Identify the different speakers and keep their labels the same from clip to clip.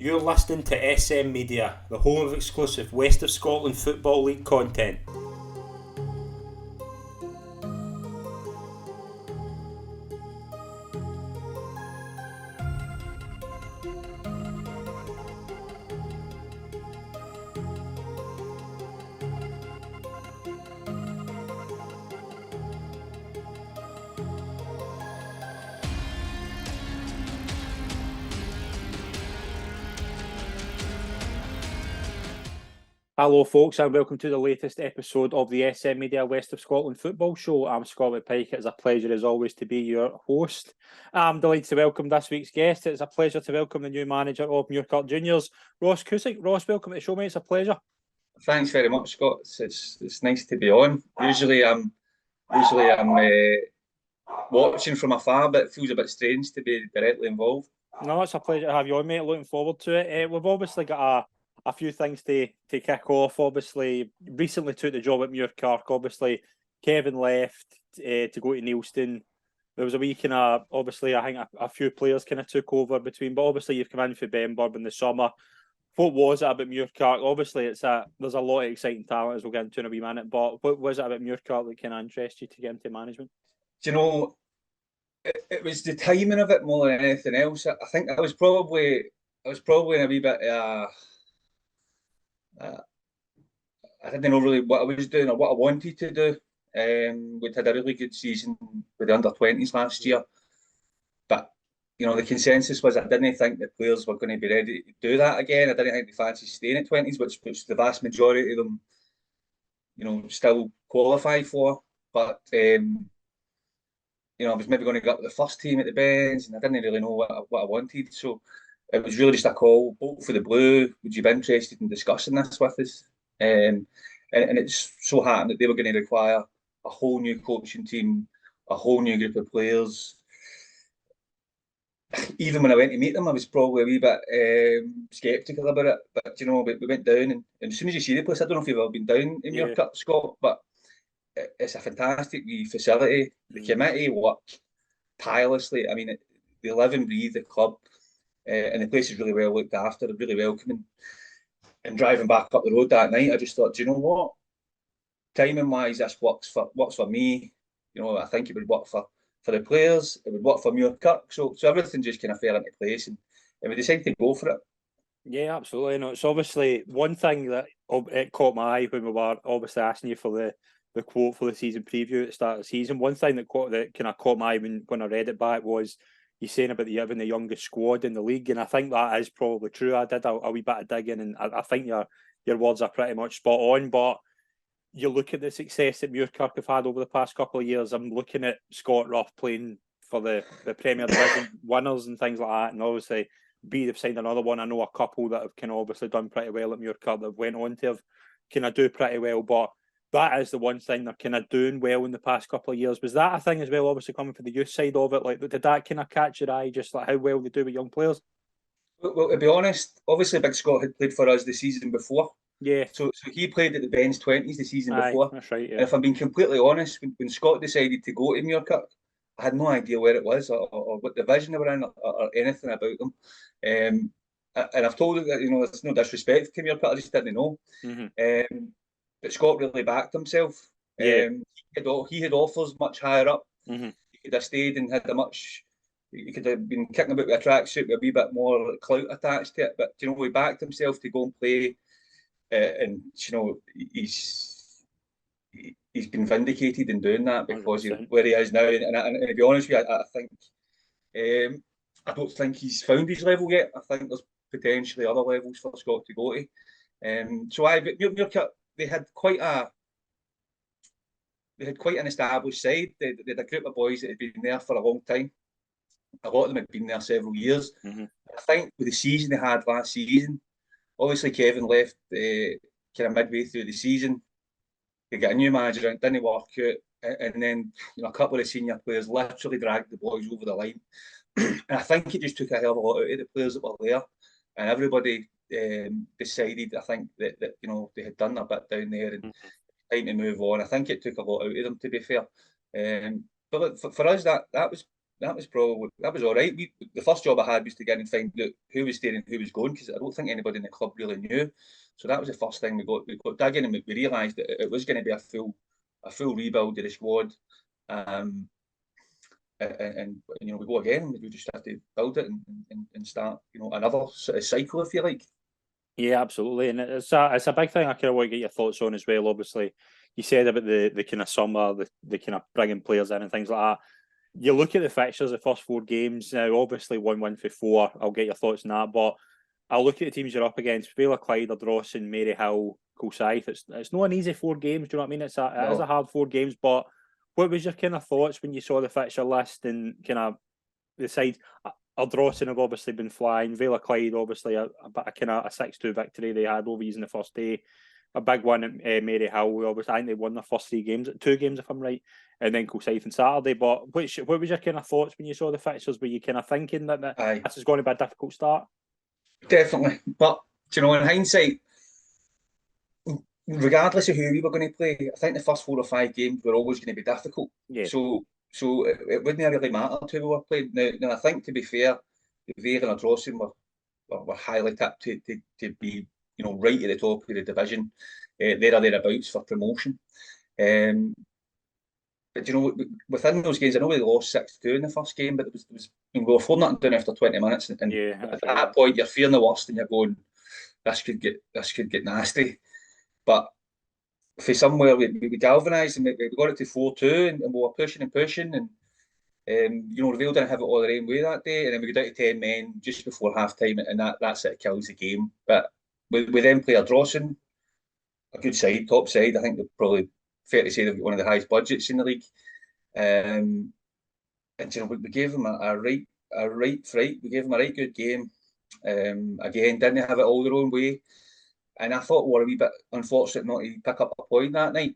Speaker 1: You're listening to SM Media, the home of exclusive West of Scotland Football League content. Hello, folks, and welcome to the latest episode of the SM Media West of Scotland Football Show. I'm Scott Pike. It's a pleasure, as always, to be your host. I'm delighted to welcome this week's guest. It's a pleasure to welcome the new manager of Muirkirk Juniors, Ross Cusick. Ross, welcome to the show, mate. It's a pleasure.
Speaker 2: Thanks very much, Scott. It's nice to be on. Usually I'm watching from afar, but it feels a bit strange to be directly involved.
Speaker 1: No, it's a pleasure to have you on, mate. Looking forward to it. We've obviously got a few things to kick off. Obviously, recently took the job at Muirkirk. Obviously, Kevin left to go to Neilston. There was a wee kind of, obviously, I think a few players kind of took over between, but obviously you've come in for Benburb in the summer. What was it about Muirkirk? Obviously, there's a lot of exciting talent, as we'll get into in a wee minute, but what was it about Muirkirk that kind of interested you to get into management?
Speaker 2: Do you know, it was the timing of it more than anything else. I think I was probably in a wee bit. Uh, I didn't know really what I was doing or what I wanted to do. We'd had a really good season with the under-20s last year, but the consensus was I didn't think the players were going to be ready to do that again. I didn't think they fancy staying at 20s, which the vast majority of them, still qualify for. But I was maybe going to go up with the first team at the bench, and I didn't really know what I wanted. So it was really just a call, bolt for the blue. Would you be interested in discussing this with us? And it's so happened that they were going to require a whole new coaching team, a whole new group of players. Even when I went to meet them, I was probably a wee bit sceptical about it. But we went down, and as soon as you see the place, I don't know if you've ever been down in
Speaker 1: Yeah.
Speaker 2: Muirkirk, Scott, but it's a fantastic wee facility. The committee work tirelessly. I mean, they live and breathe the club, and the place is really well looked after, really welcoming. And driving back up the road that night, I just thought, do you know what? Timing wise, this works for me. I think it would work for the players. It would work for Muirkirk. So everything just kind of fell into place, and we decided to go for it.
Speaker 1: Yeah, absolutely. No, it's obviously one thing that it caught my eye when we were obviously asking you for the quote for the season preview at the start of the season. One thing that kind of caught my eye when I read it back was you saying about having the youngest squad in the league, and I think that is probably true. I did a wee bit of digging, and I think your words are pretty much spot on. But you look at the success that Muirkirk have had over the past couple of years. I'm looking at Scott Ruff playing for the Premier Division winners and things like that, and obviously they've signed another one. I know a couple that have kind of obviously done pretty well at Muirkirk that went on to have kind of do pretty well, but that is the one thing they're kind of doing well in the past couple of years. Was that a thing as well, obviously coming from the youth side of it? Like, did that kind of catch your eye, just like how well they do with young players?
Speaker 2: Well, to be honest, obviously Big Scott had played for us the season before.
Speaker 1: Yeah.
Speaker 2: So he played at the Ben's 20s the season
Speaker 1: Aye,
Speaker 2: before.
Speaker 1: that's right, yeah.
Speaker 2: And if I'm being completely honest, when Scott decided to go to Muirkirk, I had no idea where it was or what division they were in or anything about them. And I've told him that, it's no disrespect to Muirkirk, I just didn't know. But Scott really backed himself.
Speaker 1: Yeah.
Speaker 2: He had offers much higher up.
Speaker 1: Mm-hmm.
Speaker 2: He could have stayed and had he could have been kicking about with a tracksuit with a wee bit more clout attached to it. But, he backed himself to go and play. And he's been vindicated in doing that because of
Speaker 1: 100%.
Speaker 2: where he is now. And to be honest with you, I think I don't think he's found his level yet. I think there's potentially other levels for Scott to go to. But Muirkirk, they had quite an established side. They had a group of boys that had been there for a long time. A lot of them had been there several years.
Speaker 1: Mm-hmm.
Speaker 2: I think with the season they had last season, obviously Kevin left kind of midway through the season. They got a new manager and it didn't work out. And then a couple of the senior players literally dragged the boys over the line. And I think it just took a hell of a lot out of the players that were there. And everybody decided, I think, that they had done a bit down there and time to move on. I think it took a lot out of them, to be fair. But look, for us, that was that was all right. The first job I had was to get and find out who was staying and who was going, because I don't think anybody in the club really knew. So that was the first thing we got digging, and we realised that it was going to be a full rebuild of the squad. And we go again. We just have to build it and start another sort of cycle, if you like.
Speaker 1: Yeah, absolutely, and it's a big thing. I kind of want to get your thoughts on as well. Obviously, you said about the kind of summer, the kind of bringing players in and things like that. You look at the fixtures, the first 4 games. Now, obviously, 1 win for 4. I'll get your thoughts on that, but I'll look at the teams you're up against: Vale, Clyde, Ardrossan, Maryhill, Cusick. It's not an easy 4 games. Do you know what I mean? It is a hard 4 games. But what was your kind of thoughts when you saw the fixture list and kind of the side? Ardrossan have obviously been flying. Vale, Clyde, obviously a kind of a 6-2 victory they had over in the first day. A big one at Maryhill. I think they won their first 3 games, 2 games if I'm right, and then Cusick on Saturday. But what was your kind of thoughts when you saw the fixtures? Were you kind of thinking that this is going to be a difficult start?
Speaker 2: Definitely, but in hindsight, regardless of who we were going to play, I think the first 4 or 5 games were always going to be difficult.
Speaker 1: Yeah.
Speaker 2: So it wouldn't really matter who we were playing. Now I think, to be fair, Vale and Ardrossan were highly tipped to be right at the top of the division, there or thereabouts for promotion. But within those games, I know we lost 6-2 in the first game, but it was we were 4-0 down after 20 minutes, and at that point you're fearing the worst, and you're going, this could get nasty. But for somewhere we galvanised, and we got it to 4-2, and we were pushing and pushing, and Vale didn't have it all their own way that day, and then we got down to 10 men just before half time, and that sort of kills the game. But we then play Ardrossan, a good side, top side. I think they're probably fair to say they've got one of the highest budgets in the league. And we gave them a right fright. We gave them a right good game. Again, didn't have it all their own way, and I thought we were a wee bit unfortunate not to pick up a point that night.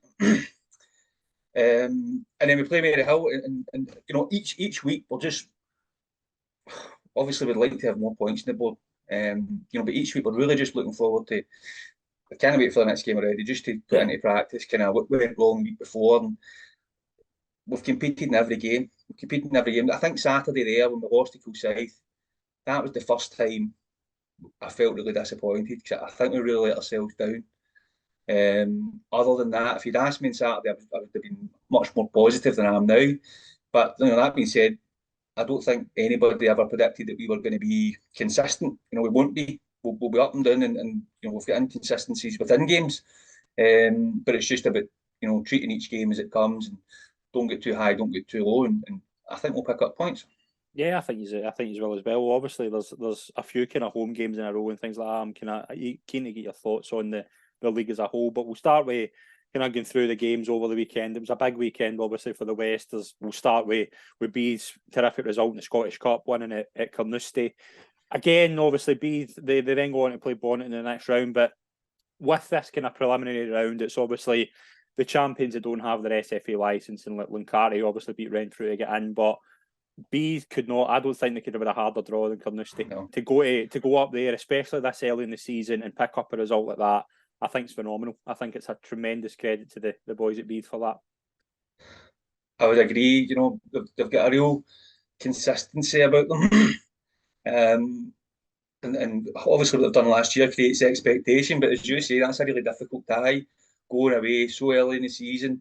Speaker 2: And then we play Maryhill, and each week we're just obviously we'd like to have more points in the board. But each week we're really just looking forward to. I can't wait for the next game already, just to put into practice kind of what went wrong the week before. And we've competed in every game. I think Saturday there, when we lost to Cusick, that was the first time I felt really disappointed, because I think we really let ourselves down. Other than that, if you'd asked me on Saturday, I would have been much more positive than I am now. But that being said, I don't think anybody ever predicted that we were going to be consistent. We won't be. We'll be up and down, and we've got inconsistencies within games. But it's just about treating each game as it comes, and don't get too high, don't get too low, and I think we'll pick up points.
Speaker 1: Yeah, I think he's well as well. Obviously, there's a few kind of home games in a row and things like that. I'm kind of keen to get your thoughts on the league as a whole. But we'll start with kind of going through the games over the weekend. It was a big weekend, obviously, for the West. We'll start with Bees' terrific result in the Scottish Cup, winning at Carnoustie. Again, obviously, Bees, they then go on to play Bonnet in the next round. But with this kind of preliminary round, it's obviously the champions that don't have their SFA licence, and Luncari obviously beat Renfrew to get in. But Bees could not. I don't think they could have had a harder draw than Carnoustie. No. To go up there, especially this early in the season, and pick up a result like that, I think it's phenomenal. I think it's a tremendous credit to the boys at Bees for that.
Speaker 2: I would agree. They've got a real consistency about them. And obviously what they've done last year creates expectation, but as you say, that's a really difficult tie, going away so early in the season.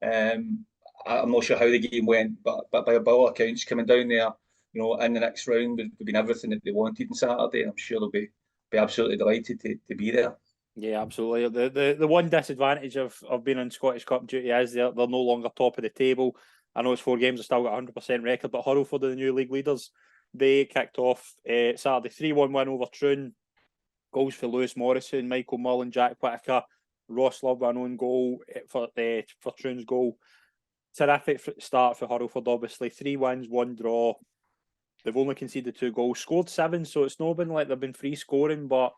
Speaker 2: I'm not sure how the game went, but by all accounts, coming down there, in the next round would have been everything that they wanted on Saturday. I'm sure they'll be absolutely delighted to be there.
Speaker 1: Yeah, absolutely. The one disadvantage of being in Scottish Cup duty is they're no longer top of the table. I know it's 4 games, they've still got 100% record, but Hurlford are the new league leaders. They kicked off Saturday 3-1 win over Troon. Goals for Lewis Morrison, Michael Mullen, Jack Whitaker, Ross Love, an own goal for Troon's goal. Terrific start for Hurlford, obviously. 3 wins, 1 draw. They've only conceded 2 goals, scored 7, so it's not been like they've been free scoring, but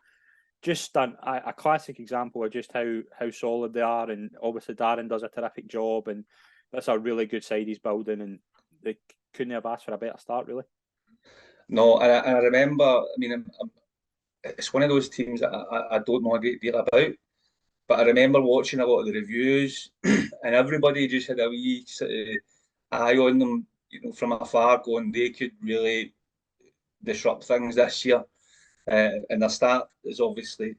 Speaker 1: just a classic example of just how solid they are. And obviously Darren does a terrific job, and that's a really good side he's building, and they couldn't have asked for a better start, really.
Speaker 2: No, and I remember, it's one of those teams that I don't know a great deal about, but I remember watching a lot of the reviews and everybody just had a wee sort of eye on them from afar, going they could really disrupt things this year. And their start is obviously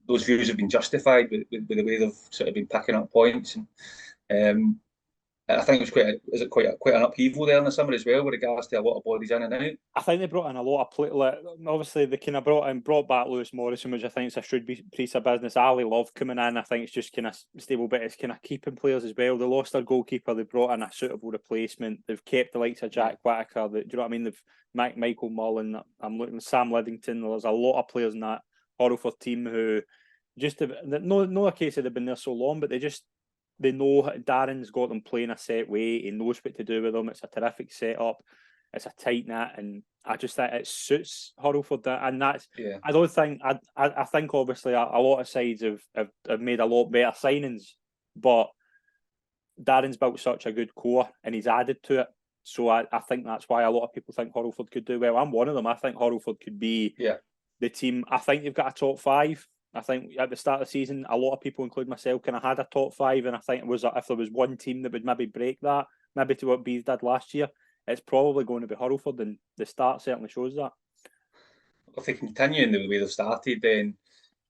Speaker 2: those views have been justified with the way they've sort of been picking up points, and I think it was quite an upheaval there in the summer as well, with regards to a lot of bodies in and out.
Speaker 1: I think they brought in a lot of obviously they kind of brought back Lewis Morrison, which I think is a shrewd piece of business. Ali Love coming in, I think it's just kind of stable, but it's kind of keeping players as well. They lost their goalkeeper, they brought in a suitable replacement. They've kept the likes of Jack Whittaker. Do you know what I mean? They've Michael Mullen. I'm looking at Sam Liddington. There's a lot of players in that Horrelford team who just no a case of they've been there so long, but they know Darren's got them playing a set way. He knows what to do with them. It's a terrific setup. It's a tight knit, and I just think it suits Horrelford. And that's I don't think I think obviously a lot of sides have made a lot better signings, but Darren's built such a good core and he's added to it. So I think that's why a lot of people think Horrelford could do well. I'm one of them. I think Horrelford could be the team. I think they've got a top five. I think at the start of the season, a lot of people, including myself, kind of had a top five, and I think it was if there was one team that would maybe break that, maybe to what Bees did last year, it's probably going to be Horrelford, and the start certainly shows that.
Speaker 2: If they continue in the way they've started, then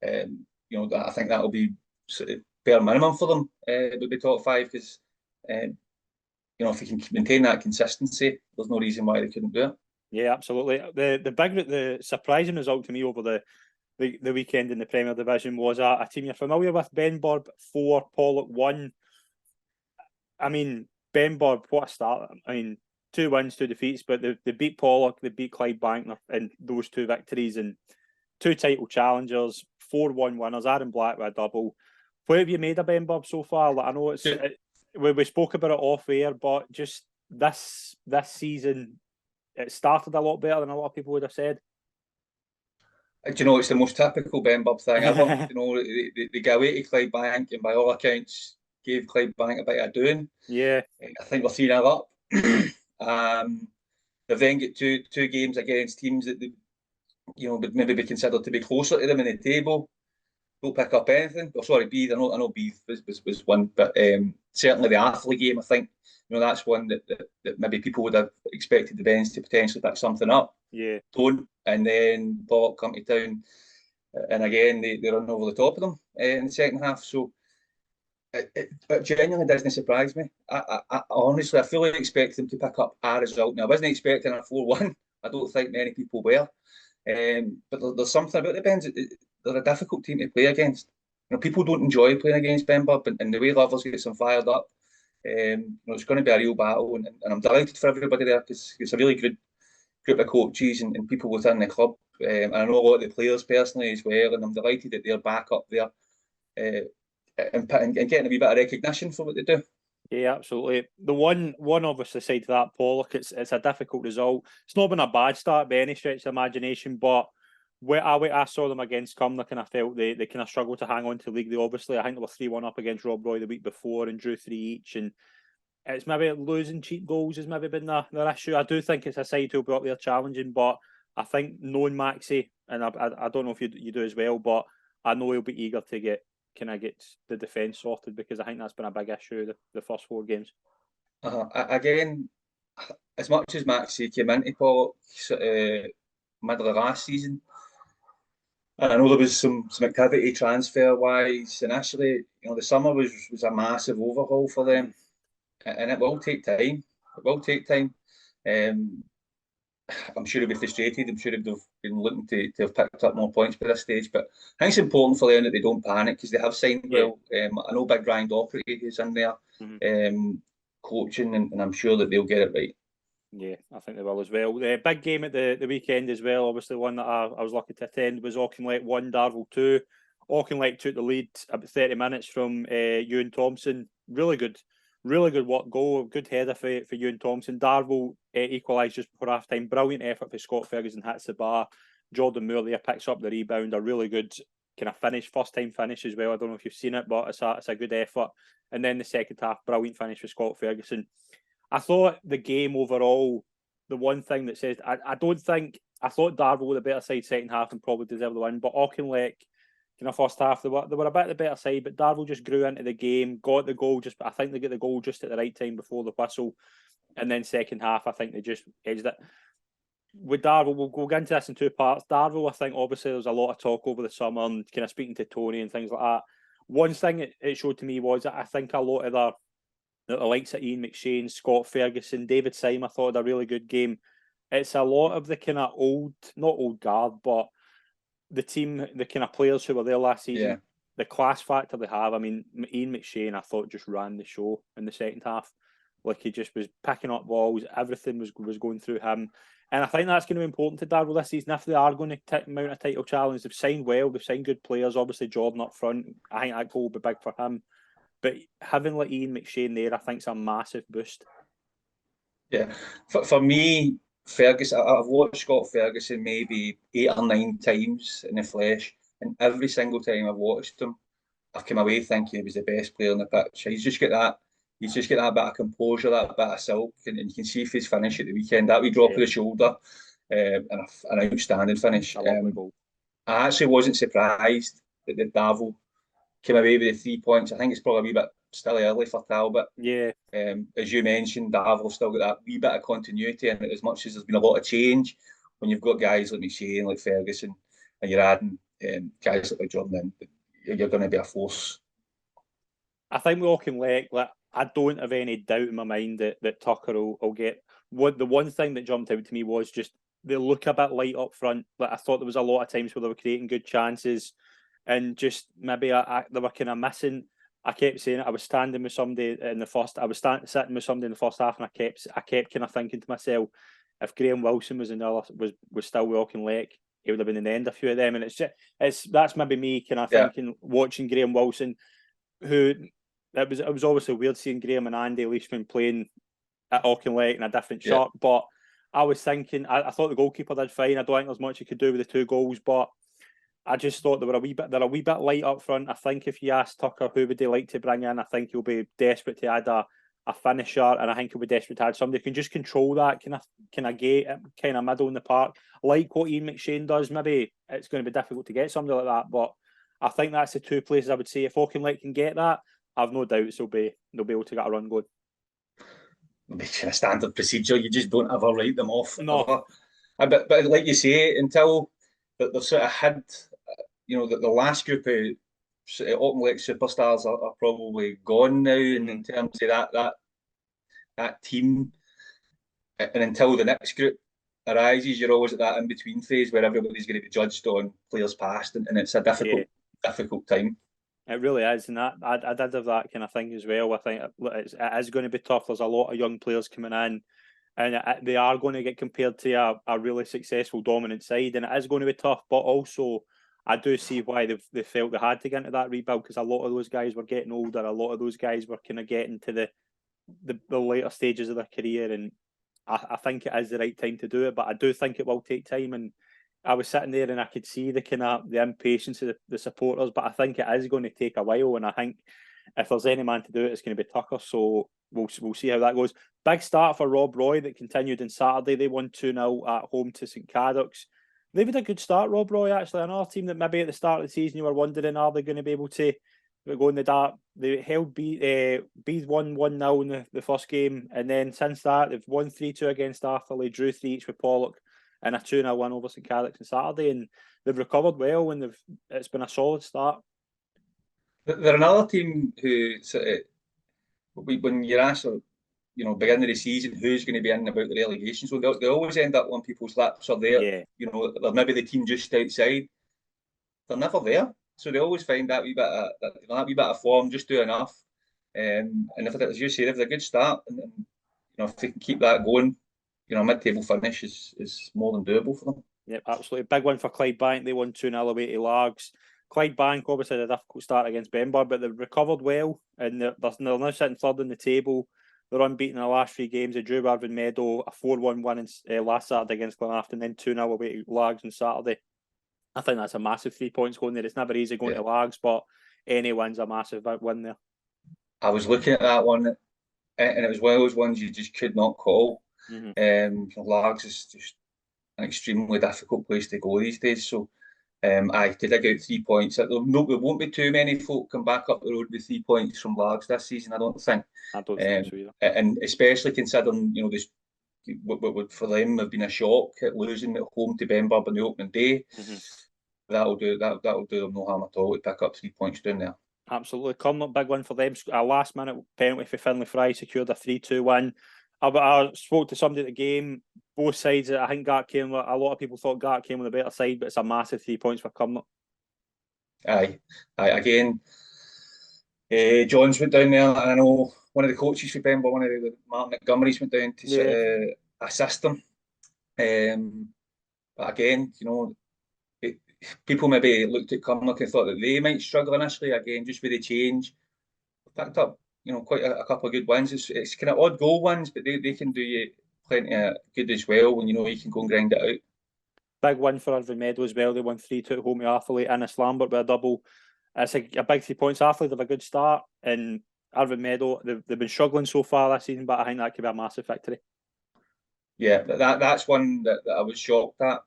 Speaker 2: I think that'll be sort of bare minimum for them. It would be top five because if they can maintain that consistency, there's no reason why they couldn't do it.
Speaker 1: Yeah, absolutely. The surprising result to me over the weekend in the Premier Division was a team you're familiar with, Benburb 4, Pollock 1. I mean, Benburb, what a start. I mean, 2 wins, 2 defeats, but they beat Pollock, they beat Clydebank in those 2 victories, and 2 title challengers, 4-1 winners, Aaron Black with a double. What have you made of Benburb so far? Like, I know we spoke about it off air, but just this season, it started a lot better than a lot of people would have said.
Speaker 2: Do you know, it's the most typical Benburb thing ever. They go away to Clydebank and by all accounts gave Clydebank a bit of doing.
Speaker 1: Yeah.
Speaker 2: I think we're 3-0 up. They've then got two games against teams that would maybe be considered to be closer to them in the table. Don't pick up anything. Oh, sorry, Beith. I know Beith was one, but certainly the Athley game, I think, that's one that maybe people would have expected the Bens to potentially pick something up.
Speaker 1: Yeah.
Speaker 2: Don't. And then Pollock come to town, and again they run over the top of them in the second half. So it genuinely doesn't surprise me. I honestly, I fully expect them to pick up a result. Now, I wasn't expecting a 4-1. I don't think many people were. But there's something about the Bens. They're a difficult team to play against. People don't enjoy playing against Benburb, and the way Lovers gets them fired up, it's going to be a real battle. And I'm delighted for everybody there because it's a really good group of coaches and people within the club. And I know a lot of the players personally as well, and I'm delighted that they're back up there and getting a wee bit of recognition for what they do.
Speaker 1: Yeah, absolutely. The one obviously side to that, Pollock, it's a difficult result. It's not been a bad start by any stretch of imagination, but I saw them against Cumnor, kind of felt they kind of struggled to hang on to the league. I think they were 3-1 up against Rob Roy the week before and drew 3 each, and it's maybe losing cheap goals has maybe been their issue. I do think it's a side who'll be up there challenging, but I think knowing Maxi, and I don't know if you do as well, but I know he'll be eager to get the defence sorted because I think that's been a big issue the first 4 games.
Speaker 2: Again, as much as Maxi came into Pollock middle of last season, and I know there was some activity transfer wise initially, the summer was a massive overhaul for them, and it will take time. It will take time. I'm sure he'll be frustrated. I'm sure they've been looking to have picked up more points by this stage. But I think it's important for them that they don't panic because they have signed well. I know Big Ryan Doherty is in there coaching, and I'm sure that they'll get it right.
Speaker 1: Yeah, I think they will as well. The big game at the weekend as well, obviously one that I was lucky to attend, was Auchinleck 1, Darvel 2. Auchinleck took the lead about 30 minutes from Ewan Thompson. Really good goal, good header for Ewan Thompson. Darvel equalised just before half time. Brilliant effort for Scott Ferguson, hits the bar. Jordan Moore there picks up the rebound. A really good kind of finish, first time finish as well. I don't know if you've seen it, but it's a good effort. And then the second half, brilliant finish for Scott Ferguson. I thought the game overall, the one thing that says, I thought Darvel were the better side second half and probably deserved the win, but Auchinleck, first half, they were a bit the better side, but Darvel just grew into the game, got the goal I think they get the goal just at the right time before the whistle. and then second half, I think they just edged it. With Darvel, we'll go into this in two parts. Darvel, I think obviously there was a lot of talk over the summer and kind of speaking to Tony and things like that. One thing it showed to me was that I think a lot of the likes of Ian McShane, Scott Ferguson, David Syme, I thought had a really good game. It's a lot of the kind of not old guard, but the team, the kind of players who were there last season, the class factor they have. I mean, Ian McShane, I thought just ran the show in the second half. Like he just was picking up balls, everything was going through him. And I think that's going to be important to Darvel this season if they are going to mount a title challenge. They've signed well, they've signed good players. Obviously, Jordan up front, I think that goal will be big for him. But having like Ian McShane there, I think is a massive boost.
Speaker 2: Yeah, for me, Ferguson, I've watched Scott Ferguson maybe 8 or 9 times in the flesh, and every single time I've watched him, I've come away thinking he was the best player on the pitch. He's just got that bit of composure, that bit of silk, and you can see if his finish at the weekend, that wee drop of the shoulder, and an outstanding finish. I actually wasn't surprised that the Davil came away with the 3 points. I think it's probably a wee bit still early for Talbot.
Speaker 1: Yeah.
Speaker 2: As you mentioned, Davil still got that wee bit of continuity, and as much as there's been a lot of change, when you've got guys like McShane, like Ferguson, and you're adding guys like Jordan in, you're going to be a force.
Speaker 1: I think with Auchinleck, like, I don't have any doubt in my mind that Tucker will get. The one thing that jumped out to me was just they look a bit light up front. Like I thought there was a lot of times where they were creating good chances, and just maybe they were kind of missing. I kept saying it. I was standing with somebody in the first. I was sitting with somebody in the first half, and I kept kind of thinking to myself, if Graham Wilson was was still with Auchinleck, he would have been in the end a few of them. And that's maybe me kind of thinking, watching Graham Wilson, who it was obviously weird seeing Graham and Andy Leishman playing at Auchinleck in a different shirt, but I was thinking, I thought the goalkeeper did fine. I don't think there's much he could do with the 2 goals, but I just thought they're a wee bit light up front. I think if you ask Tucker who would they like to bring in, I think he'll be desperate to add a finisher, and I think he'll be desperate to add somebody who can just control that kind of gate, kind of middle in the park, like what Ian McShane does. Maybe it's going to be difficult to get somebody like that, but I think that's the 2 places I would say if Auchinleck can get that, I've no doubts they'll be able to get a run going.
Speaker 2: It'll be kind of standard procedure. You just don't ever write them off.
Speaker 1: No.
Speaker 2: But like you say, until they've sort of had, the last group of Auchinleck superstars are probably gone now, and in terms of that team, and until the next group arises, you're always at that in between phase where everybody's going to be judged on players past, and it's a difficult time.
Speaker 1: It really is, and I did have that kind of thing as well. I think it is going to be tough. There's a lot of young players coming in, and they are going to get compared to a really successful, dominant side, and it is going to be tough. But also, I do see why they felt they had to get into that rebuild, because a lot of those guys were getting older. A lot of those guys were kind of getting to the later stages of their career, and I think it is the right time to do it. But I do think it will take time, and I was sitting there and I could see the impatience of the supporters, but I think it is going to take a while, and I think if there's any man to do it, it's going to be Tucker. So we'll see how that goes. Big start for Rob Roy that continued on Saturday. They won 2-0 at home to St Cadoc's. They've had a good start, Rob Roy, actually. Another team that maybe at the start of the season you were wondering, are they going to be able to go in the dark? They held Bees 1-0 in the first game, and then since that they've won 3-2 against Arthurlie, drew 3 each with Pollock, and a 2-0 win over St Cadoc's on Saturday, and they've recovered well, and it's been a solid start.
Speaker 2: They're another team who sort of, when you're asked, beginning of the season, who's going to be in about the relegation zone, they always end up on people's laps are there.
Speaker 1: Yeah.
Speaker 2: They're maybe the team just outside. They're never there, so they always find that wee bit of form, just do enough. And if, as you say, they've had a good start, and if they can keep that going, mid-table finish is more than doable for them.
Speaker 1: Yep, absolutely. Big one for Clydebank. They won 2-0 away to Largs. Clydebank obviously had a difficult start against Benburn, but they've recovered well, and they're now sitting third in the table. They're unbeaten in the last 3 games. They drew Irvine Meadow, a 4-1 win last Saturday against Glenafton, and then 2-0 away to Largs on Saturday. I think that's a massive 3 points going there. It's never easy going to Largs, but any win's a massive win there.
Speaker 2: I was looking at that one, and it was one of those ones you just could not call. Largs is just an extremely difficult place to go these days. So Aye, to dig out 3 points. There won't be too many folk come back up the road with 3 points from Largs this season, I don't think.
Speaker 1: I don't think so either.
Speaker 2: And especially considering, this what would for them have been a shock at losing at home to Benburb on the opening day. That'll do them no harm at all to pick up 3 points down there.
Speaker 1: Absolutely. Cumnock, big win for them. A last minute penalty for Finlay Fry secured a 3-2 win. I spoke to somebody at the game, both sides. I think a lot of people thought Gart came on the better side, but it's a massive 3 points for Cumnock.
Speaker 2: Aye. Again, Johns went down there, and I know one of the coaches for Benburb, one of the Martin Montgomery's went down to sort of assist them. But again, people maybe looked at Cumnock and thought that they might struggle initially. Again, just with the change, picked up quite a couple of good wins. It's kind of odd goal wins, but they can do you plenty of good as well when you can go and grind it out.
Speaker 1: Big win for Irvine Meadow as well. They won 3-2 at home to Athlete. Innes Lambert with a double. It's a big 3 points. Athlete have a good start, and Irvine Meadow they've been struggling so far this season, but I think that could be a massive victory. Yeah,
Speaker 2: that's one that I was shocked at.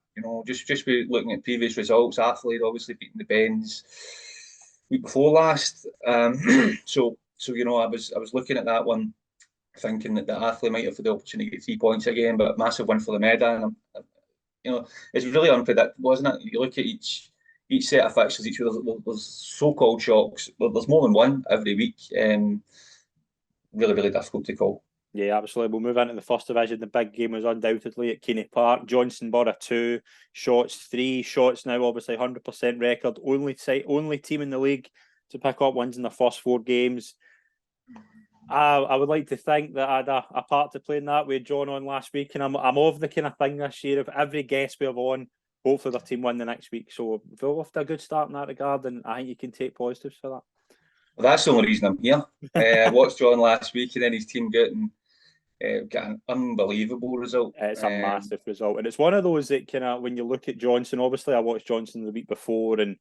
Speaker 2: Just looking at previous results, Athlete obviously beating the Bens week before last. So I was looking at that one, thinking that the Athlete might have the opportunity to get 3 points again, but massive win for the Meda. And it's really unpredictable, isn't it? You look at each set of fixtures each week. There's so-called shocks. There's more than one every week. Really, really difficult to call.
Speaker 1: Yeah, absolutely. We'll move into the first division. The big game was undoubtedly at Keenney Park. Johnson Borough 2, Shotts 3. Shotts now obviously 100% record. Only team in the league to pick up wins in their first 4 games. I would like to think that I had a part to play in that with John on last week, and I'm of the kind of thing this year. If every guest we have on, hopefully their team win the next week. So we'll have a good start in that regard, and I think you can take positives for that.
Speaker 2: Well, that's the only reason I'm here. I watched John last week, and then his team got an unbelievable result.
Speaker 1: It's a massive result, and it's one of those that kind of, when you look at Johnson, obviously I watched Johnson the week before, and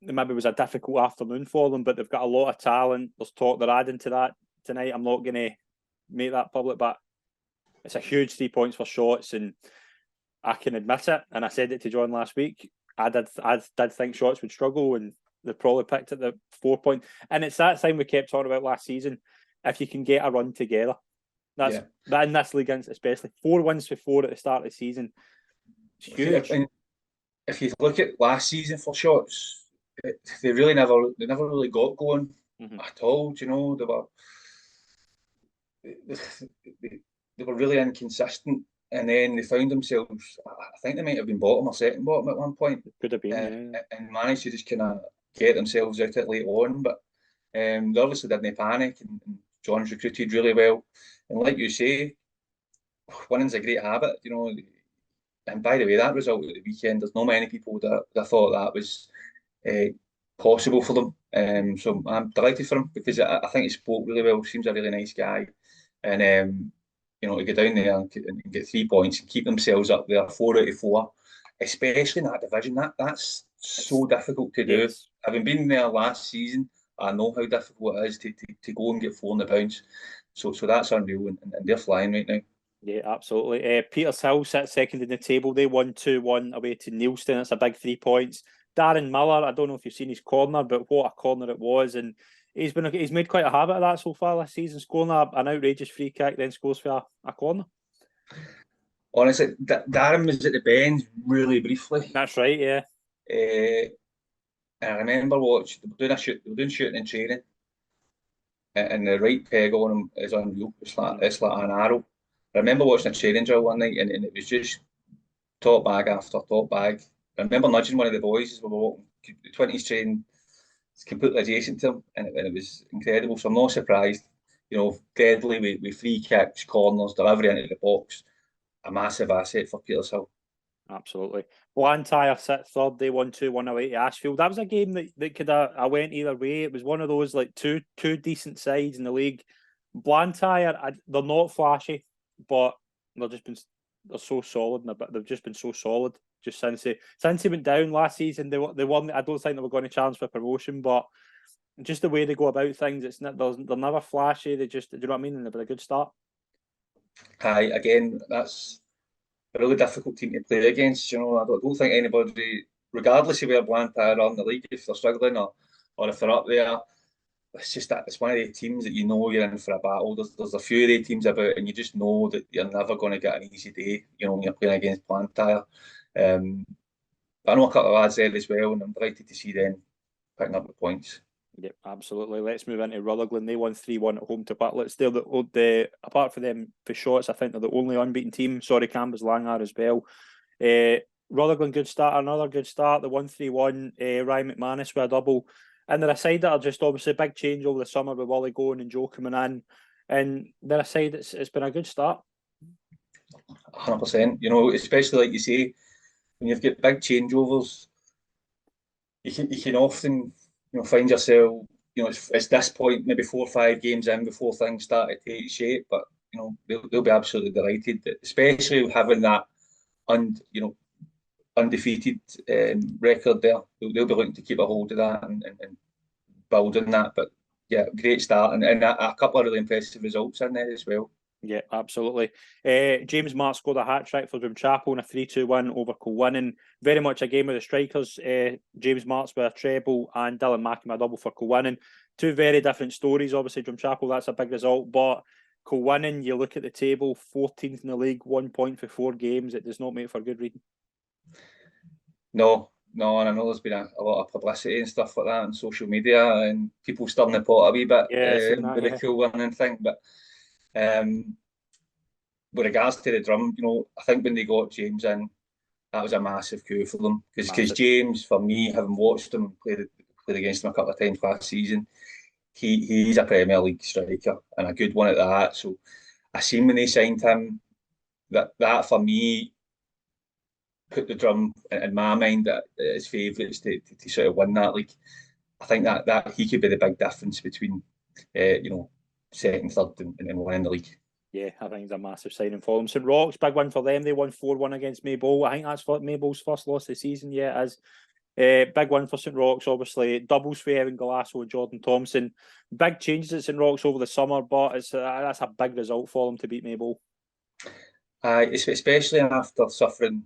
Speaker 1: maybe it was a difficult afternoon for them, but they've got a lot of talent. There's talk they're adding to that tonight. I'm not going to make that public, but it's a huge 3 points for Shotts, and I can admit it, and I said it to John last week. I did think Shotts would struggle, and they probably picked at the 4 point. And it's that thing we kept talking about last season. If you can get a run together, that in this league, especially 4 wins for 4 at the start of the season, it's huge.
Speaker 2: If you look at last season for Shotts, they never really got going at all. They were really inconsistent, and then they found themselves. I think they might have been bottom or second bottom at one point.
Speaker 1: It could have been,
Speaker 2: and managed to just kind of get themselves out it late on. But they obviously didn't panic, and John's recruited really well. And like you say, winning's a great habit, And by the way, that result at the weekend, there's not many people that thought that was possible for them. So I'm delighted for him, because I think he spoke really well. Seems a really nice guy, and to go down there and get 3 points and keep themselves up there, 4 out of 4, especially in that division. That's so difficult to do.
Speaker 1: Yes.
Speaker 2: Having been there last season, I know how difficult it is to go and get 4 on the bounce. So that's unreal, and they're flying right now.
Speaker 1: Yeah, absolutely. Petershill sits second in the table. They won 2-1 away to Neilston. It's a big 3 points. Darren Miller, I don't know if you've seen his corner, but what a corner it was. And he's made quite a habit of that so far this season, scoring an outrageous free kick, then scores for a corner.
Speaker 2: Honestly, Darren was at the Bends really briefly.
Speaker 1: That's right, yeah.
Speaker 2: And I remember watching, they were doing shooting and training, and the right peg on him is unreal. It's like an arrow. I remember watching a training drill one night, and it was just top bag after top bag. I remember nudging one of the boys as we were walking. The 20s train is completely adjacent to him, and it was incredible. So I'm not surprised. Deadly with free kicks, corners, delivery into the box. A massive asset for Petershill.
Speaker 1: Absolutely. Blantyre sit third. They won 2-1 away to Ashfield. That was a game that could have went either way. It was one of those like two decent sides in the league. Blantyre, they're not flashy, but they're so solid, and they've just been so solid just since they went down last season. They won. I don't think they were going to challenge for promotion, but just the way they go about things, they're never flashy. Do you know what I mean? And they've had a good start.
Speaker 2: Again, that's a really difficult team to play against. I don't think anybody regardless of where Blantyre are in the league, if they're struggling or if they're up there, it's just that it's one of the teams that you know you're in for a battle. There's a few of the teams about, and you just know that you're never going to get an easy day. You know, when you're playing against Blantyre. I know a couple of lads there as well, and I'm delighted to see them picking up the points.
Speaker 1: Yep, absolutely. Let's move into Rutherglen. They won 3-1 at home to Butlets. They're the apart from them for shots, I think they're the only unbeaten team. Sorry, Cambuslang are as well. Rutherglen, good start. Another good start. They won 3-1. Ryan McManus with a double. And they're a side that are just obviously a big change over the summer with Wally going and Joe coming in. And they're a side it's been a good start.
Speaker 2: 100%. You know, especially like you say, when you've got big changeovers, you can often find yourself, it's this point, maybe 4 or 5 games in before things start to take shape. But they'll be absolutely delighted, especially having that undefeated record there. They'll be looking to keep a hold of that and build on that. But yeah, great start and a couple of really impressive results in there as well.
Speaker 1: Yeah, absolutely. James Mark scored a hat-trick for Drumchapel in a 3-2 win over Kilwinning. Very much a game of the strikers. James Marks with a treble and Dylan Mackie with a double for Kilwinning. Two very different stories. Obviously, Drumchapel, that's a big result. But Kilwinning, you look at the table, 14th in the league, 1 point for 4 games. It does not make for good reading.
Speaker 2: No, and I know there's been a lot of publicity and stuff like that on social media and people stirring the pot a wee bit with the Kilwinning thing. But with regards to the Drum, I think when they got James in, that was a massive coup for them because James, for me, having watched him played against him a couple of times last season, he's a Premier League striker and a good one at that. So I seen when they signed him that for me put the Drum in my mind that his favourites to sort of win that league. I think that he could be the big difference between second, third, and winning the league.
Speaker 1: Yeah, I think it's a massive signing for them. St Roch's, big win for them. They won 4-1 against Maybole. I think that's Mayble's first loss of the season. Yeah, it is. Big win for St Roch's, obviously. Doubles for Evan Galasso and Jordan Thompson. Big changes at St Roch's over the summer, but that's a big result for them to beat Maybole.
Speaker 2: Especially after suffering,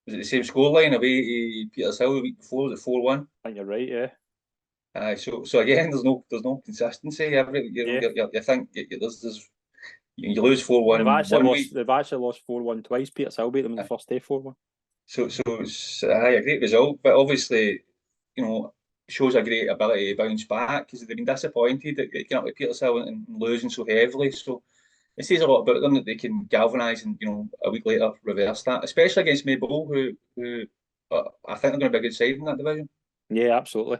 Speaker 2: was it the same scoreline away to Petershill the week before? Was it 4-1?
Speaker 1: I think you're right, yeah.
Speaker 2: So again, there's no consistency. You think you lose 4-1.
Speaker 1: They've actually lost 4-1 twice. Petershill beat them in the first day 4-1.
Speaker 2: So it's a great result, but obviously, shows a great ability to bounce back because they've been disappointed at getting up to Petershill and losing so heavily. So it says a lot about them that they can galvanise and a week later reverse that, especially against Maybole, who I think they're going to be a good side in that division.
Speaker 1: Yeah, absolutely.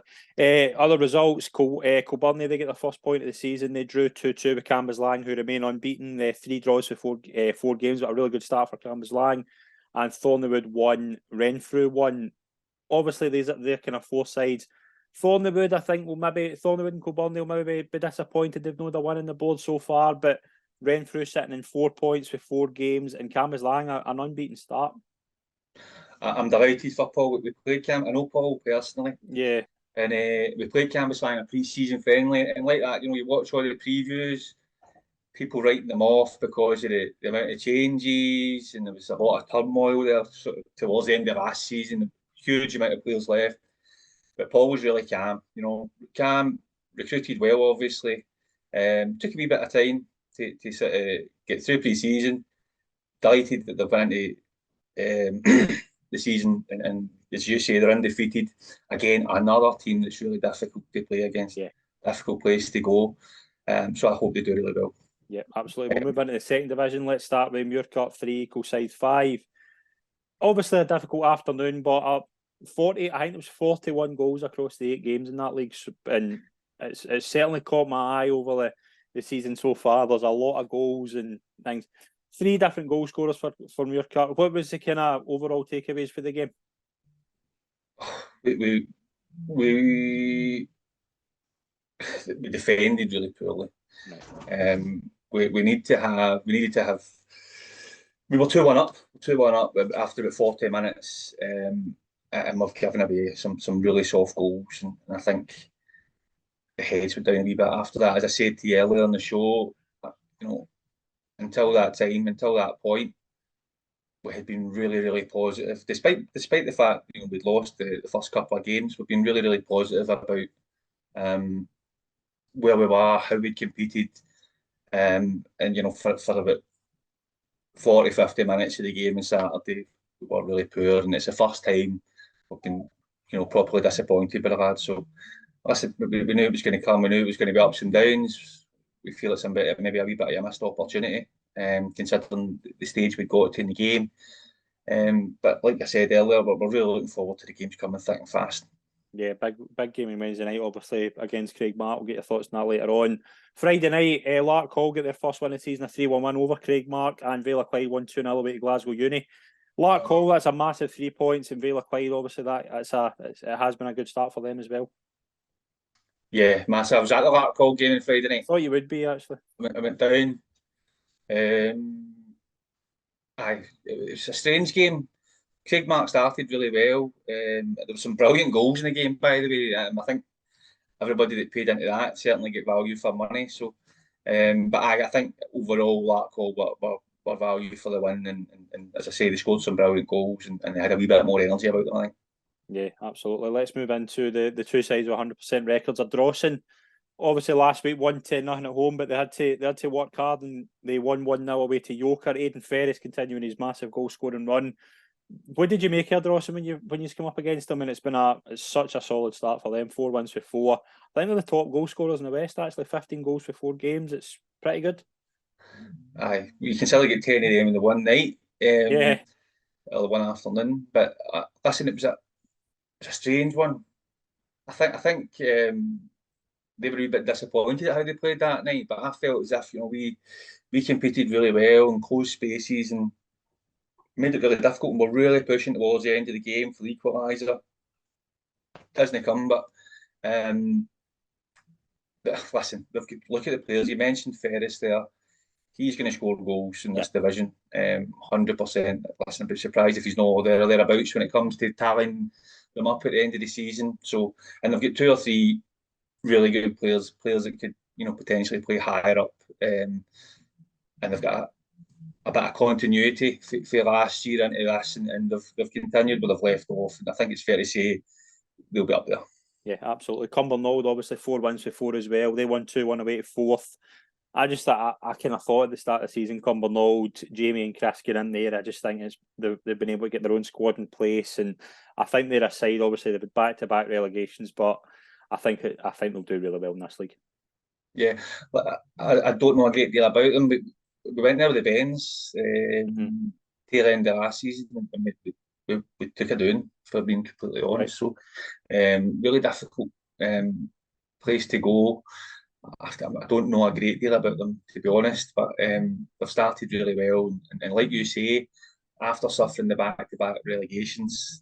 Speaker 1: Other results, Kilburn, they get their first point of the season. They drew 2-2 with Cambuslang, who remain unbeaten. 3 draws for 4 games, but a really good start for Cambuslang. And Thorneywood won, Renfrew won. Obviously, they're kind of 4 sides. Thorneywood, I think, Thorneywood and Kilburn will maybe be disappointed they've not won on the board so far, but Renfrew sitting in 4 points with 4 games, and Cambuslang an unbeaten start.
Speaker 2: I'm delighted for Paul. We played I know Paul personally.
Speaker 1: Yeah.
Speaker 2: And we played Cambuslang a pre-season friendly, and like that, you watch all the previews, people writing them off because of the amount of changes, and there was a lot of turmoil there towards the end of last season. Huge amount of players left, but Paul was really calm. Calm, recruited well, obviously. Took a wee bit of time to sort of get through pre-season. Delighted that they've went into the season, and as you say, they're undefeated. Again, another team that's really difficult to play against.
Speaker 1: Yeah.
Speaker 2: Difficult place to go. So I hope they do really well.
Speaker 1: Yeah, absolutely. We'll move into the second division. Let's start with Muirkirk 3, Cusick 5. Obviously a difficult afternoon, but 40. I think it was 41 goals across the 8 games in that league, and it's certainly caught my eye over the season so far. There's a lot of goals and things. 3 different goal scorers for Muirkirk. What was the kind of overall takeaways for the game?
Speaker 2: We defended really poorly. Right. We needed to have. We were 2-1 up. 2-1 up after about 40 minutes, and we've given away some really soft goals, and I think the heads were down a wee bit after that. As I said to you earlier on the show, until that point, we had been really, really positive, despite the fact we'd lost the first couple of games. We've been really, really positive about um, where we were, how we competed, and for about 40, 50 minutes of the game on Saturday, we were really poor, and it's the first time we've been properly disappointed by the lads. So listen, we knew it was going to come. We knew it was going to be ups and downs. We feel it's maybe a wee bit of a missed opportunity, considering the stage we got to in the game. But like I said earlier, we're really looking forward to the games coming thick and fast.
Speaker 1: Yeah, big game on Wednesday night, obviously, against Craigmark. We'll get your thoughts on that later on. Friday night, Lark Hall get their first win of the season, a 3-1 win over Craigmark, and Vale of Clyde won 2-0 away to Glasgow Uni. Lark Hall, that's a massive 3 points, and Vale of Clyde, obviously, it has been a good start for them as well.
Speaker 2: Yeah, massive. I was at the Lark Hall game on Friday night.
Speaker 1: I thought you would be, actually.
Speaker 2: I went down. It was a strange game. Craigmark started really well. There were some brilliant goals in the game, by the way. I think everybody that paid into that certainly get value for money. So, but I think overall, Larkhall were value for the win, and as I say, they scored some brilliant goals and they had a wee bit more energy about them, I think.
Speaker 1: Yeah, absolutely. Let's move into the two sides with 100% records. Drawson, obviously last week won 10-0 at home, but they had to work hard and they won 1-0 away to Yoker. Aidan Ferris continuing his massive goal scoring run. What did you make of Dawson when you come up against them? And it's such a solid start for them. 4 wins for 4. I think they're the top goal scorers in the West. Actually, 15 goals for 4 games. It's pretty good.
Speaker 2: Aye, you can still get 10 of them in the one night,
Speaker 1: Yeah,
Speaker 2: or the one afternoon. But listen, it was a strange one. I think they were a wee bit disappointed at how they played that night. But I felt as if we competed really well in close spaces and made it really difficult. And we're really pushing towards the end of the game for the equaliser. Doesn't come, um, but listen, look at the players. You mentioned Ferris there. He's going to score goals in this division, 100%. Listen, I'd be surprised if he's not there or thereabouts when it comes to tallying them up at the end of the season. So, and they've got 2 or 3 really good players that could, potentially play higher up, and they've got a bit of continuity for last year into this, and they've continued, but they've left off. And I think it's fair to say they'll be up there.
Speaker 1: Yeah, absolutely. Cumbernauld, obviously 4 wins for 4 as well. They won 2-1 away to 4th. I just thought I kind of thought at the start of the season, Cumbernauld, Jamie and Chris get in there. I just think they've been able to get their own squad in place, and I think they're a side. Obviously, they've been back-to-back relegations, but I think they'll do really well in this league.
Speaker 2: Yeah, I don't know a great deal about them, but we went there with the Bens tail end of last season, and we took a doing, for being completely honest. Right. So, really difficult place to go. I don't know a great deal about them, to be honest, but they've started really well. And like you say, after suffering the back-to-back relegations,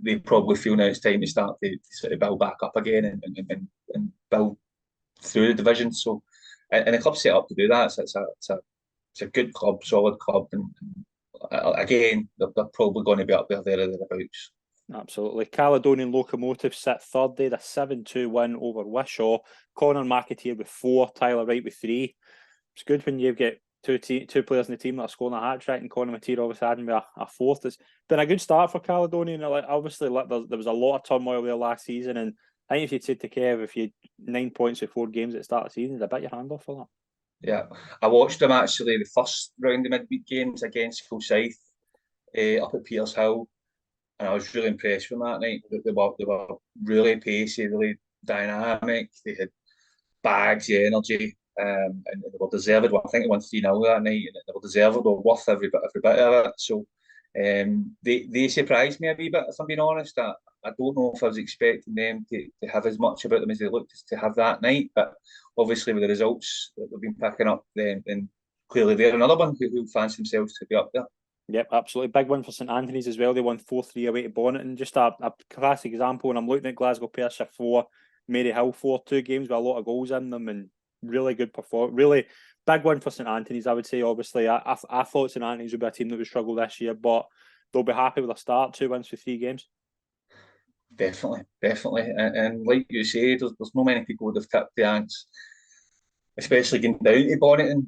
Speaker 2: they probably feel now it's time to start to sort of build back up again and build through the division. So, and the club's set up to do that. So it's a good club, solid club, and again, they're probably going to be up there or thereabouts.
Speaker 1: Absolutely. Caledonian Locomotive sit third. They had a 7-2 win over Wishaw. Conor McAteer with 4, Tyler Wright with 3. It's good when you get two players in the team that are scoring a hat trick, and Conor McAteer obviously adding a 4th. It's been a good start for Caledonian. Obviously, there was a lot of turmoil there last season, and I think if you'd said to Kev, if you had 9 points with 4 games at the start of the season, I'd bit your hand off for that.
Speaker 2: Yeah, I watched them actually the first round of midweek games against Cusick up at Petershill. And I was really impressed with them that night. They were really pacey, really dynamic. They had bags of energy, and they were deserved. I think they won 3-0 that night, and they were deserved. They were worth every bit of it. So they surprised me a wee bit, if I'm being honest. I don't know if I was expecting them to have as much about them as they looked to have that night. But obviously, with the results that they've been picking up, then clearly they're another one who fancy themselves to be up there.
Speaker 1: Yep, absolutely. Big win for St Anthony's as well. They won 4-3 away to Bonnet. Just a classic example, and I'm looking at Glasgow Perthshire 4, Maryhill 4, 2 games with a lot of goals in them, and really good performance. Really big win for St Anthony's, I would say. Obviously, I thought St Anthony's would be a team that would struggle this year, but they'll be happy with a start. 2 wins for 3 games.
Speaker 2: Definitely. And like you say, there's not many people would have tipped the Ants especially going down to Bonnyton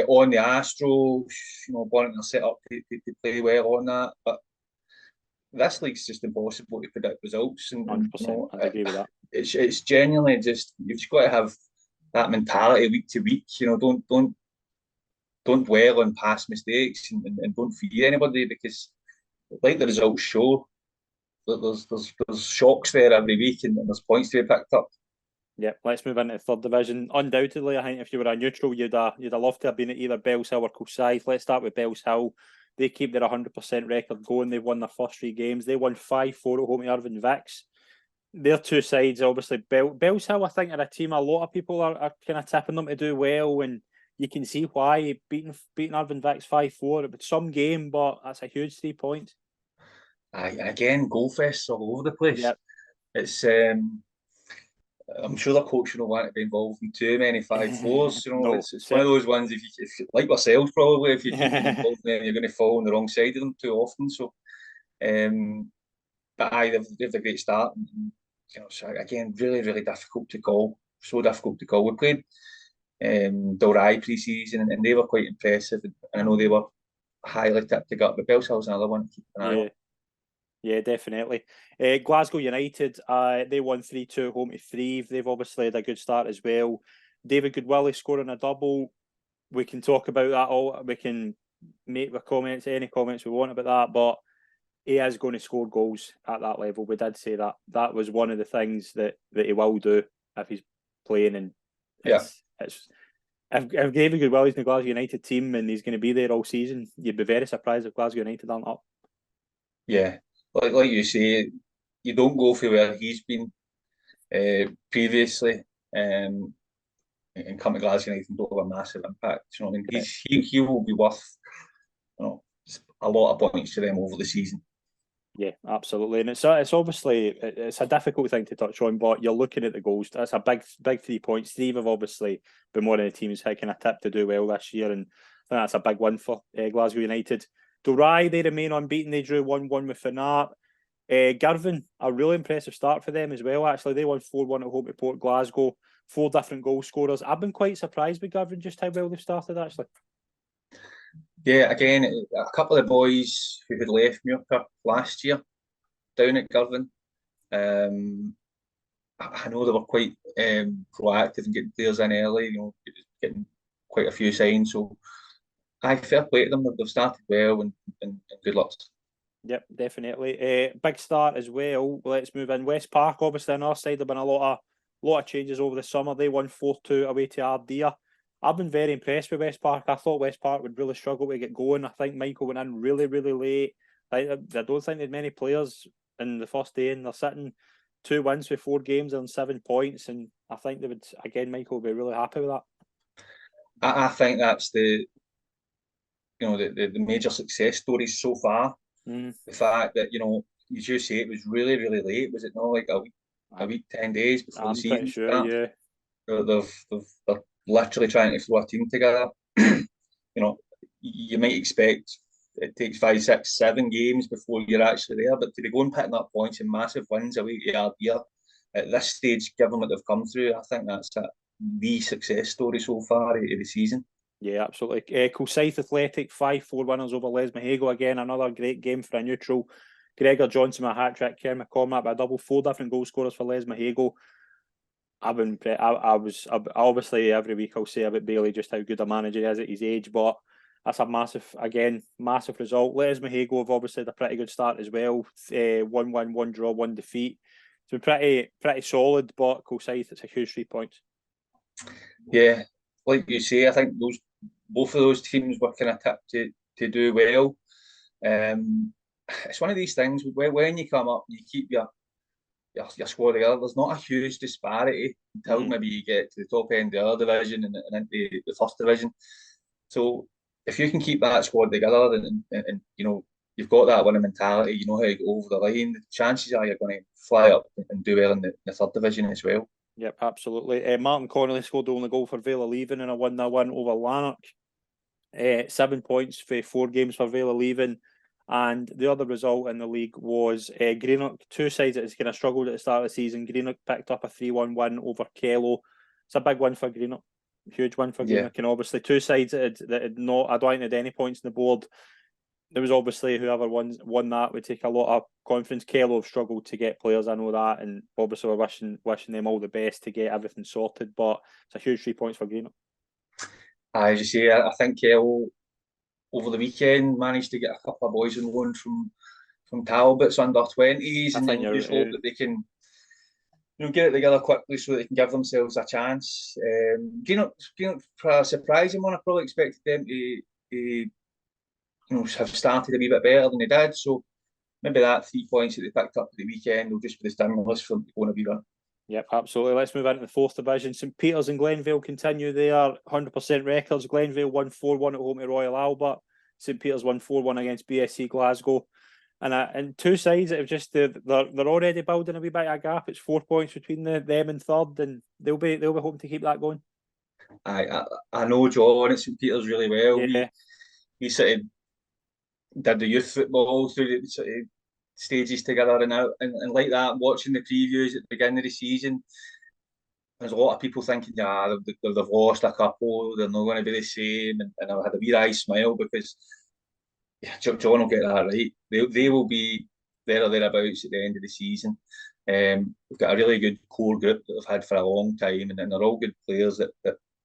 Speaker 2: on the Astro. Bonnyton are set up to play well on that, but this league's just impossible to predict results, and,
Speaker 1: 100%. I'd agree with that.
Speaker 2: It's genuinely just you've just got to have that mentality week to week. Don't dwell on past mistakes and don't fear anybody, because like the results show, there's shocks there every week, and there's points to be picked up.
Speaker 1: Yeah, let's move into the third division. Undoubtedly, I think if you were a neutral, you'd have loved to have been at either Bellshill or Cusick. Let's start with Bellshill. They keep their 100% record going. They've won their first 3 games. They won 5-4 at home to Irvine Vicks. Their two sides, obviously, Bellshill, I think, are a team a lot of people are kind of tipping them to do well, and you can see why beating Irvine Vicks 5-4. It was some game, but that's a huge 3 points.
Speaker 2: Again, goal fests all over the place.
Speaker 1: Yep.
Speaker 2: It's I'm sure the coach don't want to be involved in too many 5-4s.
Speaker 1: No,
Speaker 2: it's one of those ones. If you like yourself, probably if you keep involved in them, you're going to fall on the wrong side of them too often. So, but they've a great start. And, so again, really, really difficult to call. So difficult to call. We played Dalry pre-season, and they were quite impressive. And I know they were highly tipped to go up, but Bellshill's another one to keep an eye on.
Speaker 1: Yeah, definitely. Glasgow United, they won 3-2 at home to Threave. They've obviously had a good start as well. David Goodwillie scoring a double. We can talk about that all. We can make the comments, any comments we want about that, but he is going to score goals at that level. We did say that. That was one of the things that he will do if he's playing. And if David Goodwillie's in the Glasgow United team and he's going to be there all season, you'd be very surprised if Glasgow United aren't up.
Speaker 2: Yeah. Like you say, you don't go for where he's been previously, and come to Glasgow United and don't have a massive impact. You know what I mean? He will be worth a lot of points to them over the season.
Speaker 1: Yeah, absolutely, and it's obviously it's a difficult thing to touch on, but you're looking at the goals. That's a big 3 points. Steve have obviously been one of the teams who kind of tipped to do well this year, and I think that's a big win for Glasgow United. Dalry, they remain unbeaten. They drew 1-1 with Fanart. Girvan, a really impressive start for them as well, actually. They won 4-1 at home to Port Glasgow. 4 different goal scorers. I've been quite surprised with Girvan just how well they've started, actually.
Speaker 2: Yeah, again, a couple of boys who had left Muirkirk last year down at Girvan. I know they were quite proactive in getting players in early, getting quite a few signs. So fair play to them. They've started well, and good luck.
Speaker 1: Yep, definitely. Big start as well. Let's move in. West Park, obviously, on our side, there have been a lot of changes over the summer. They won 4-2 away to Ardea. I've been very impressed with West Park. I thought West Park would really struggle to get going. I think Michael went in really, really late. I don't think they had many players in the first day, and they're sitting 2 wins with 4 games and 7 points. And I think they would, again, Michael will be really happy with that.
Speaker 2: I think that's the major success stories so far. The fact that, as you say, it was really, really late. Was it not like a week, 10 days before the season?
Speaker 1: I'm pretty sure, yeah.
Speaker 2: They're literally trying to throw a team together. You might expect it takes 5, 6, 7 games before you're actually there, but to be going picking up points and massive wins away to Ardea at this stage, given what they've come through, I think that's the success story so far of the season.
Speaker 1: Yeah, absolutely. Cusick Athletic 5-4 winners over Les Mahago. Again, another great game for a neutral. Gregor Johnson with a hat trick, Ken McCormack with a double. 4 different goal scorers for Les Mahago. I was obviously every week I'll say about Bailey just how good a manager he is at his age, but that's a massive result. Les Mahago have obviously had a pretty good start as well. 1 win, 1 draw, 1 defeat. It's been pretty solid, but Cusick, it's a huge 3 points.
Speaker 2: Yeah, like you say, I think both of those teams were kind of tipped to do well. It's one of these things when you come up and you keep your squad together, there's not a huge disparity until maybe you get to the top end of the other division and into the first division. So if you can keep that squad together and you've got that winning mentality, you know how to go over the line, the chances are you're going to fly up and do well in the third division as well.
Speaker 1: Yep, absolutely. Martin Connolly scored the only goal for Vale of Leven in a 1-1 over Lanark. 7 points for 4 games for Vale of Leven. And the other result in the league was Greenock. 2 sides that has kind of struggled at the start of the season. Greenock picked up a 3-1 win over Kello. It's a big win for Greenock. Huge win for
Speaker 2: Yeah.
Speaker 1: Greenock, and obviously two sides that had not, I don't think had any points on the board. There was obviously whoever won that would take a lot of confidence. Kello have struggled to get players, I know that, and obviously we're wishing them all the best to get everything sorted. But it's a huge 3 points for Greenock.
Speaker 2: As you say, I think Kello over the weekend managed to get a couple of boys on loan from Talbot's under 20s, and then just hope that they can get it together quickly so they can give themselves a chance. Greenock for a surprising one. I probably expected them to have started a wee bit better than they did. So maybe that 3 points that they picked up at the weekend will just be the stimulus for them to go on a wee run.
Speaker 1: Yep, absolutely. Let's move into the fourth division. St Peters and Glenvale continue their 100% records. Glenvale won 4-1 at home to Royal Albert. St Peters won 4-1 against BSC Glasgow. And two sides that have just they're already building a wee bit of a gap. It's 4 points between them and third, and they'll be hoping to keep that going.
Speaker 2: I know John at St Peters really well.
Speaker 1: Yeah.
Speaker 2: We sort of did the youth football through the sort of stages together, and like that, watching the previews at the beginning of the season, there's a lot of people thinking, they've lost a couple, they're not going to be the same, and I had a wee eye smile because John will get that right. They will be there or thereabouts at the end of the season. We've got a really good core group that we've had for a long time, and they're all good players that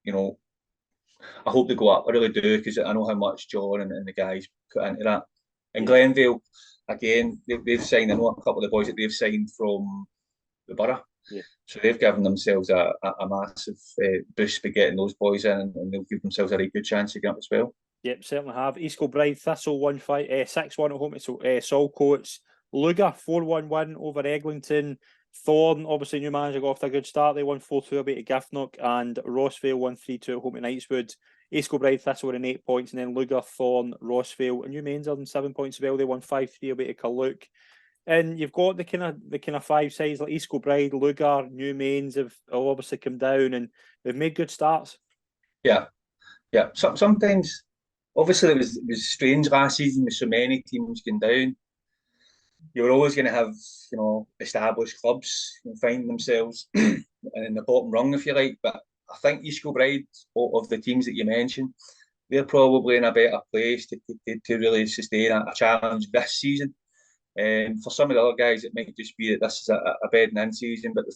Speaker 2: I hope they go up. I really do, because I know how much John and the guys put into that. And Glenvale, again, they've signed, I know a couple of the boys that they've signed from the borough.
Speaker 1: Yeah.
Speaker 2: So they've given themselves a massive boost by getting those boys in, and they'll give themselves a really good chance to get up as well.
Speaker 1: Yep, certainly have. East Kilbride, Thistle 6-1 at home to Saltcoats. Lugar 4-1 win over Eglinton. Thorn, obviously new manager, got off to a good start. They won 4-2 away to Giffnock, and Rossvale won 3-2 at home to Knightswood. East Kilbride, Thistle were in 8 points, and then Lugar, Thorn, Rossvale, and New Mains are in 7 points as well. They won 5-3 away to Carluke. And you've got the kind of five sides like East Kilbride, Lugar, New Mains have obviously come down, and they've made good starts.
Speaker 2: Yeah. Sometimes, obviously, it was strange last season with so many teams going down. You were always going to have, established clubs find themselves in the bottom rung, if you like. But I think East Kilbride, of the teams that you mentioned, they're probably in a better place to really sustain a challenge this season. For some of the other guys, it might just be that this is a bedding in season. But the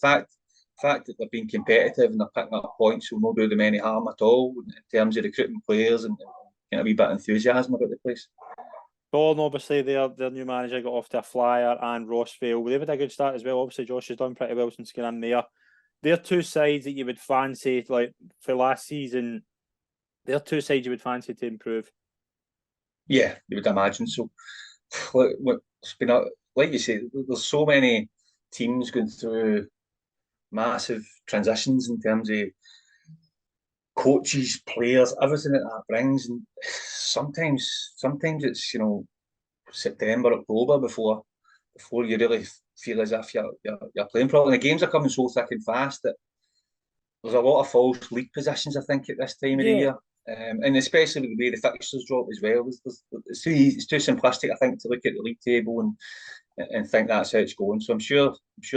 Speaker 2: fact that they're being competitive and they're picking up points will not do them any harm at all in terms of recruiting players and a wee bit of enthusiasm about the place.
Speaker 1: Thorn, obviously, their new manager got off to a flyer, and Rossvale, they've had a good start as well. Obviously, Josh has done pretty well since getting in there. They're two sides that you would fancy, like for last season, they're two sides you would fancy to improve.
Speaker 2: Yeah, you would imagine so. It's been like you say, there's so many teams going through massive transitions in terms of coaches, players, everything that brings, and sometimes it's September, October before you really feel as if you're playing properly. And the games are coming so thick and fast that there's a lot of false league positions, I think, at this time of the year. And especially with the way the fixtures drop as well. It's too simplistic, I think, to look at the league table and think that's how it's going. So I'm sure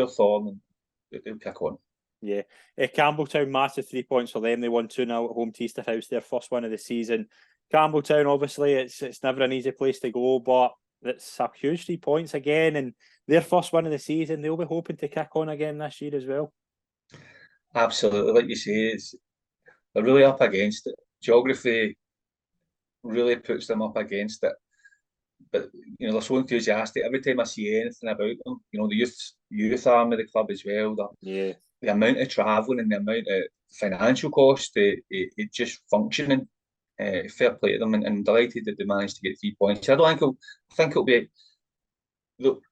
Speaker 2: Thorn, they'll kick on.
Speaker 1: Yeah. Campbelltown, massive 3 points for them. They won 2-0 at home to Easterhouse, their first win of the season. Campbelltown, obviously, it's never an easy place to go, but it's a huge 3 points again, and their first win of the season. They'll be hoping to kick on again this year as well.
Speaker 2: Absolutely, like you say, they're really up against it. Geography really puts them up against it. But they're so enthusiastic. Every time I see anything about them, the youth arm of the club as well. The amount of travelling and the amount of financial cost, it just functioning. Fair play to them, and I'm delighted that they managed to get 3 points. I think it'll be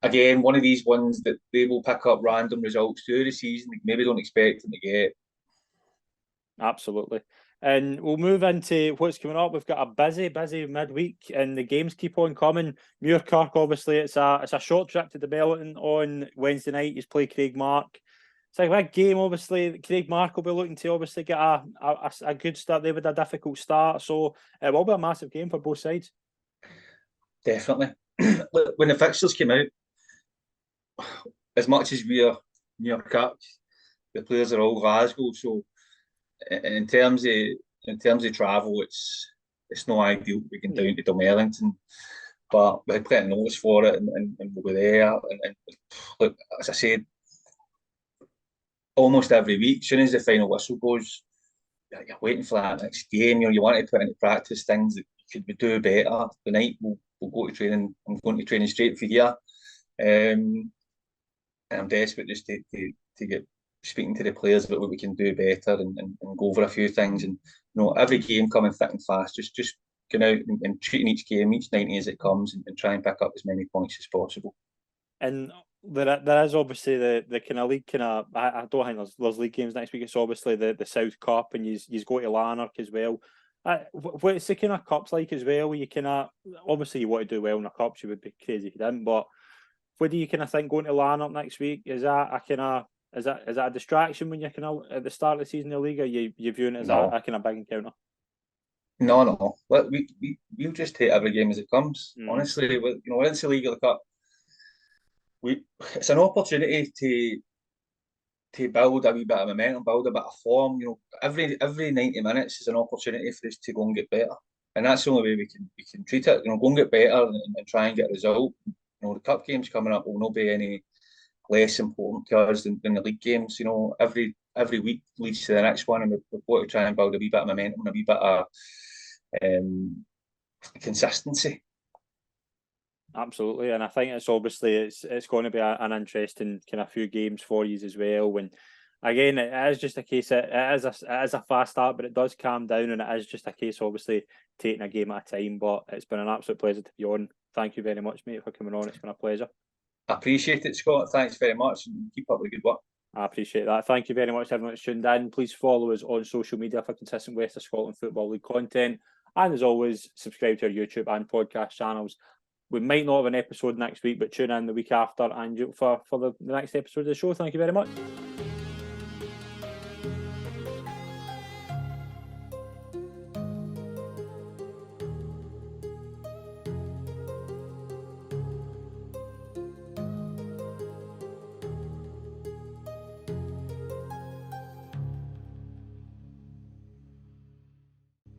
Speaker 2: again one of these ones that they will pick up random results through the season. Maybe don't expect them to get.
Speaker 1: Absolutely. And we'll move into what's coming up. We've got a busy midweek, and the games keep on coming. Muirkirk, obviously, it's a short trip to the Belton on Wednesday night. You play Craigmark. It's a big game, obviously. Craigmark will be looking to obviously get a good start. They've had a difficult start, so it will be a massive game for both sides.
Speaker 2: Definitely. When the fixtures came out, as much as we're Muirkirk, the players are all Glasgow, so in terms of travel, it's no ideal. We can down to Dunmerlington, but we had plenty of notice for it, and we'll be there. And look, as I said, almost every week, as soon as the final whistle goes, you're waiting for that next game. You want to put into practice things that could we do better. Tonight we'll go to training. I'm going to training straight for here, and I'm desperate just to get speaking to the players about what we can do better and go over a few things. And every game coming thick and fast. Just going out and treating each game, each 90 as it comes, and try and pick up as many points as possible.
Speaker 1: And there is obviously the kind of league I don't think there's league games next week. It's obviously the South Cup, and you go to Lanark as well. What's the kind of cups like as well? Where you obviously you want to do well in the cups. You would be crazy if you didn't. But what do you kind of think going to Lanark next week? Is that a distraction when you're kind of at the start of the season in the league? Or you viewing it as a kind of big encounter?
Speaker 2: No. We'll just take every game as it comes. Honestly, we're in the League of the Cup. It's an opportunity to build a wee bit of momentum, build a bit of form. Every 90 minutes is an opportunity for us to go and get better, and that's the only way we can treat it. Go and get better and try and get a result. The cup games coming up will not be any less important to us than the league games. Every week leads to the next one, and we've got to try and build a wee bit of momentum and a wee bit of consistency.
Speaker 1: Absolutely, and I think it's going to be an interesting kind of few games for you as well. When again, it is just a case. It is a fast start, but it does calm down, and it is just a case, obviously, taking a game at a time. But it's been an absolute pleasure to be on. Thank you very much, mate, for coming on. It's been a pleasure.
Speaker 2: I appreciate it, Scott. Thanks very much, and keep up the good work.
Speaker 1: I appreciate that. Thank you very much, everyone that's tuned in. Please follow us on social media for consistent West of Scotland Football League content, and as always, subscribe to our YouTube and podcast channels. We might not have an episode next week, but tune in the week after and for the next episode of the show. Thank you very much.